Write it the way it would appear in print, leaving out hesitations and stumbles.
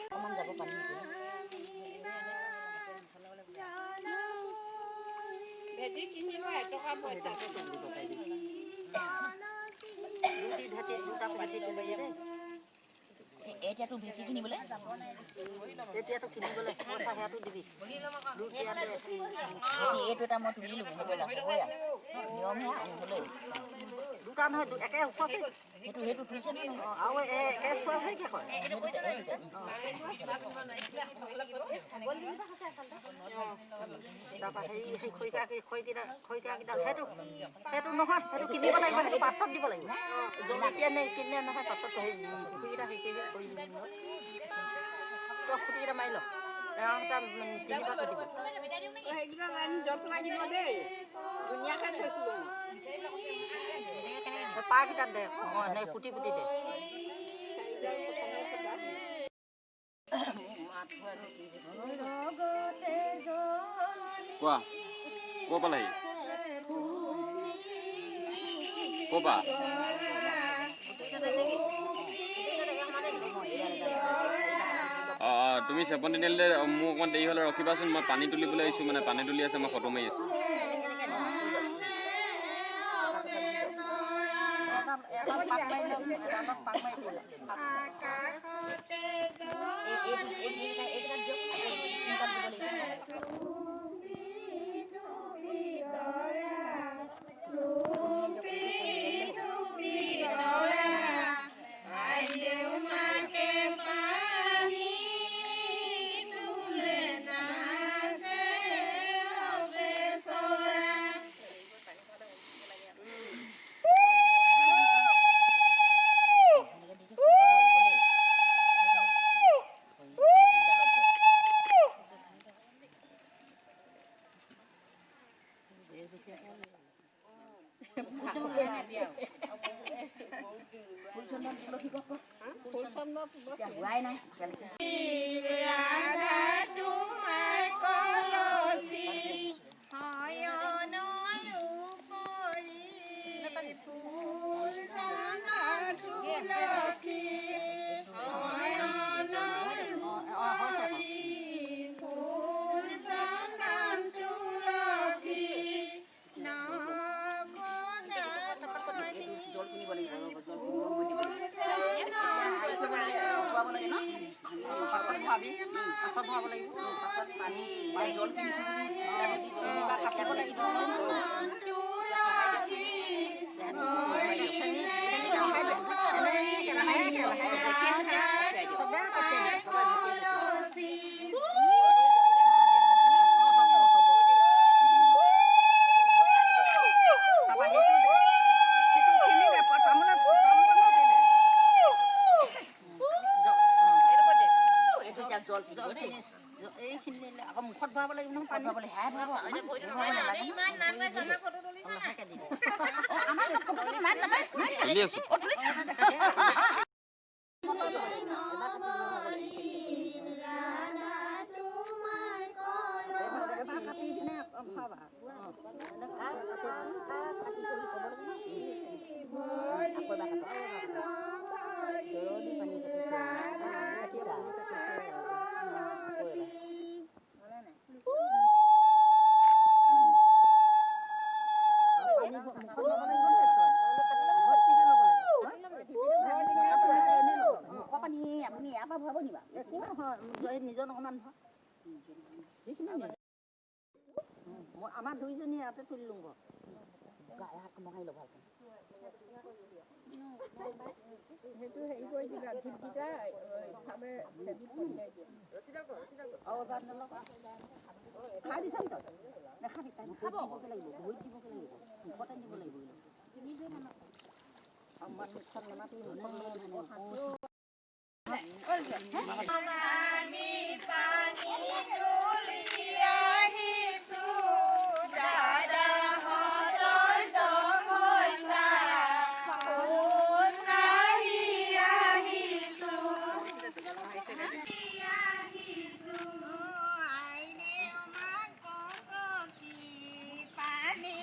অকমান যাব পানী ভেটি কিনিব এটকা পইচা এতিয়াতো ভেটি কিনিবলৈ এতিয়াতো কিনিবলৈ পইচা সেয়াটো দিবি এইটো এটা মই তুলিলোঁ নিয়মহে আনিবলৈ দুটা নহয় একে ওচৰতে সেইটো তুলিছে আৰু একে ওচৰতে কি কয় তাৰপৰা সেই খৰিকাকেইডাল সেইটো নহয় সেইটো কিনিব লাগিব সেইটো পাছত দিব লাগিব এতিয়া কিনে নহয় পাছত খুঁটিকেইটা হেৰি কৰি দিব তই খুঁটিকেইটা মাৰি ল এটা তিনিবাৰ দিব পাৰকেইটাত দে পুতি পুতি দে কোৱা ক'ৰ পালেহি ক'ৰ পৰা তুমি চেপন তিনিআলিতে মোক অকণমান দেৰি হ'লে ৰখিবাচোন মই পানী তুলিবলৈ আহিছোঁ মানে পানী তুলি আছে মই ফটো মাৰি আছোঁ আকৌ মুখত ভৰাব লাগিব নহয় পানী ভৰাবলৈ হেৰাই নিজৰ অকণমান আমাৰ দুইজনী ইয়াতে তুলি লওঁ মহাই ল'ব সেইটো হেৰি কৰি দিবা ঢিপকেইটা খাই দিছ নাখাবি খাব লাগিব ভৰিত দিবগৈ লাগিব মুখতে দিব লাগিব নি